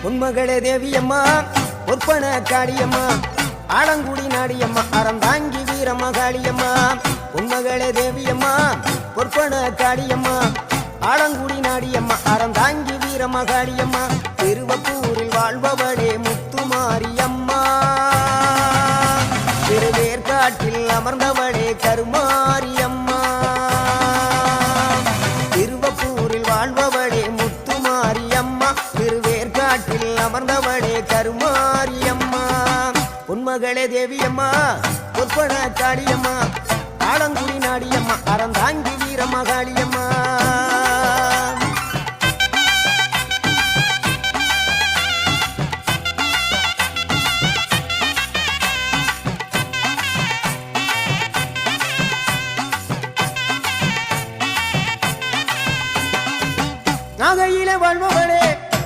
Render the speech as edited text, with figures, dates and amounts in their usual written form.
உன்மகளே தேவியம்மா பொற்பன காளியம்மா ஆலங்குடி நாடியம்மா அறந்தாங்கி வீரமகாளியம்மா உன்மகளே தேவியம்மா பொற்பன காளியம்மா ஆலங்குடி நாடியம்மா அறந்தாங்கி வீரமகாளியம்மா திருவப்பூரில் வாழ்பவளே முத்துமாரியம்மா திருவேற்காட்டில் அமர்ந்தவளே கருமாரியம்மா திருவப்பூரில் வாழ்பவளே முத்துமாரியம்மா திருவேற்காட்டில் அமர்ந்தவளே கருமாரியம்மா உன்மகளே தேவியம்மா பொற்பன காளியம்மா ஆலங்குடி நாடியம்மா அறந்தாங்கி வீரமகாளியம்மா